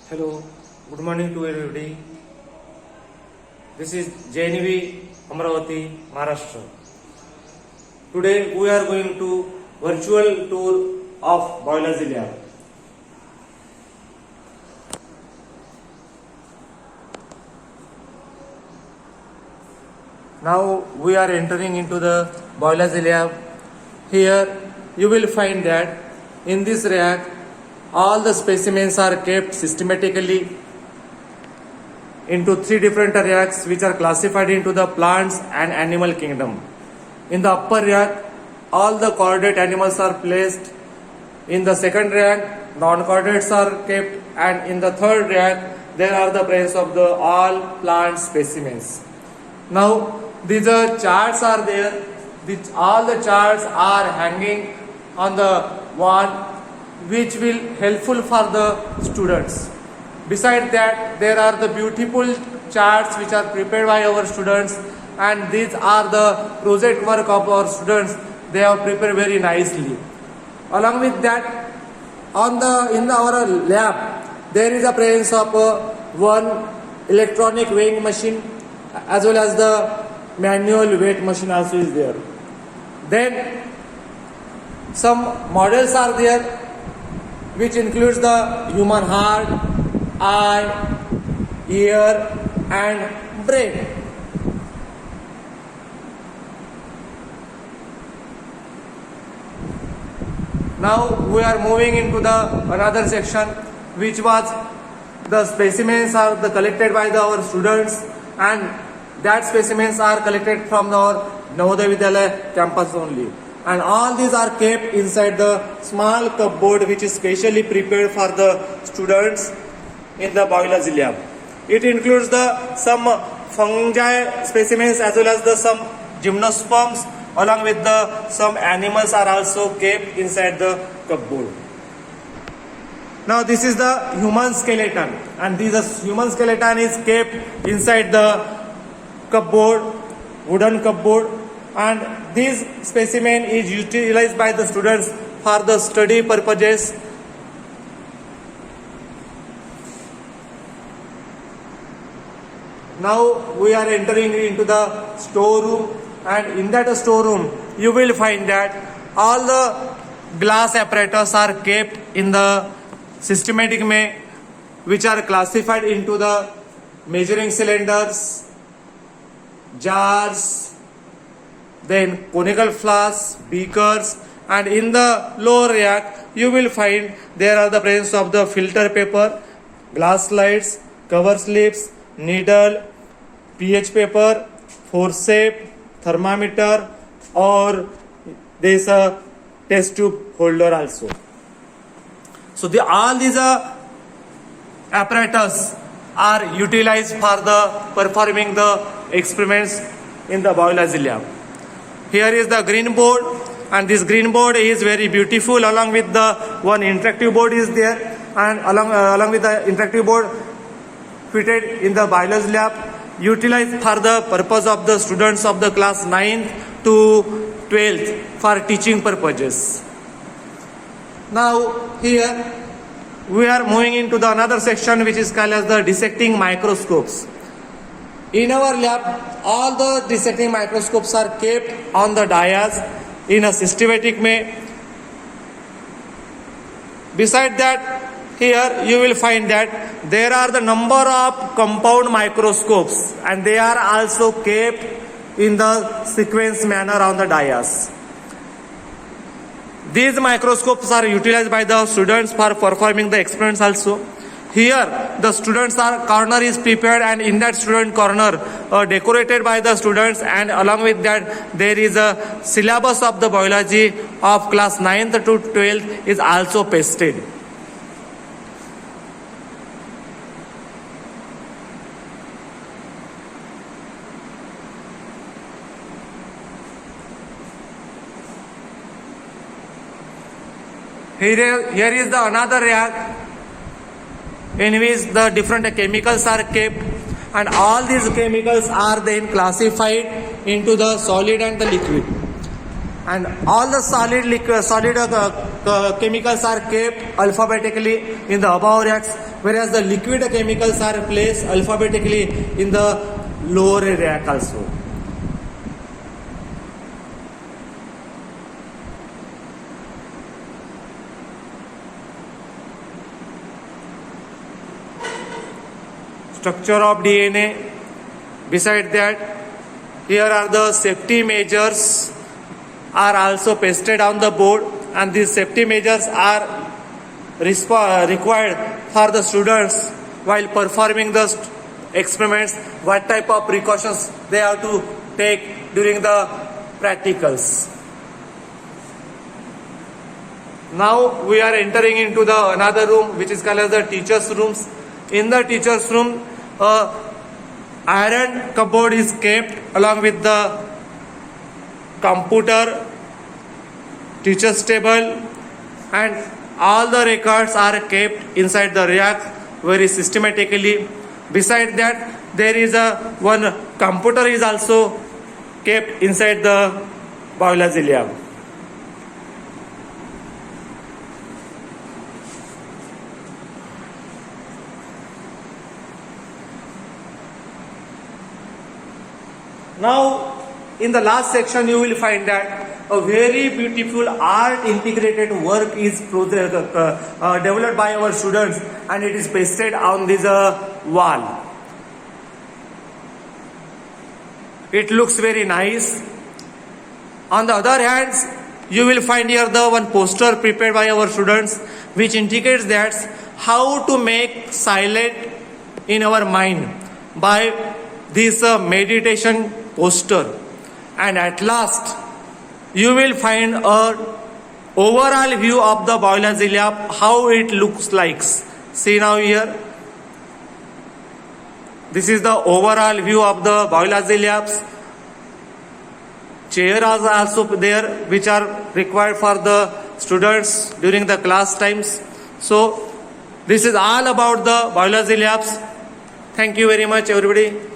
Hello, good morning to everybody. This is JNV Amravati, Maharashtra. Today we are going to virtual tour of biology lab. Now we are entering into the biology lab. Here you will find that in this rack all the specimens are kept systematically into three different racks which are classified into the plants and animal kingdom. In the upper rack, all the chordate animals are placed. In the second rack, non-chordates are kept, and in the third rack, there are the presence of the all plant specimens. Now, these charts are there. All the charts are hanging on the wall, which will helpful for the students. Besides that, there are the beautiful charts which are prepared by our students, and these are the project work of our students. They have prepared very nicely. Along with that, in our lab, there is a presence of one electronic weighing machine as well as the manual weight machine also is there. Then some models are there, which includes the human heart, eye, ear, and brain. Now we are moving into the another section, which was the specimens are collected by our students, and that specimens are collected from our Navodaya Vidyalaya campus only. And all these are kept inside the small cupboard which is specially prepared for the students in the biology lab. It includes some fungi specimens as well as some gymnosperms, along with some animals are also kept inside the cupboard. Now this is the human skeleton, and this human skeleton is kept inside the cupboard, wooden cupboard, and this specimen is utilized by the students for the study purposes. Now we are entering into the storeroom, and in that storeroom you will find that all the glass apparatus are kept in the systematic way, which are classified into the measuring cylinders, jars, then conical flasks, beakers, and in the lower rack you will find there are the presence of the filter paper, glass slides, cover slips, needle, pH paper, forceps, thermometer, or there is a test tube holder also. So all these apparatus are utilized for the performing the experiments in the biology lab. Here is the green board, and this green board is very beautiful. Along with the one interactive board is there, and along with the interactive board fitted in the biology lab, utilized for the purpose of the students of the class 9th to 12th for teaching purposes. Now here we are moving into the another section which is called as the dissecting microscopes. In our lab, all the dissecting microscopes are kept on the dais in a systematic way. Besides that, here you will find that there are the number of compound microscopes, and they are also kept in the sequence manner on the dais. These microscopes are utilized by the students for performing the experiments also. Here the students corner is prepared, and in that student corner decorated by the students, and along with that there is a syllabus of the biology of class 9th to 12th is also pasted. Here is the another rack in which the different chemicals are kept, and all these chemicals are then classified into the solid and the liquid. And all the solid chemicals are kept alphabetically in the above racks, whereas the liquid chemicals are placed alphabetically in the lower rack also. Structure of DNA. Beside that, here are the safety measures are also pasted on the board, and these safety measures are required for the students while performing the experiments, what type of precautions they have to take during the practicals. Now we are entering into the another room which is called as the teachers' rooms. In the teachers' room, iron cupboard is kept along with the computer, teacher's table, and all the records are kept inside the rack very systematically. Beside that, there is one computer is also kept inside the biology lab. Now, in the last section, you will find that a very beautiful art integrated work is developed by our students, and it is pasted on this wall. It looks very nice. On the other hand, you will find here the one poster prepared by our students, which indicates that how to make silent in our mind by this meditation poster. And at last, you will find a overall view of the biology lab, how it looks like. See now here. This is the overall view of the biology labs. Chairs are also there which are required for the students during the class times. So this is all about the biology labs. Thank you very much everybody.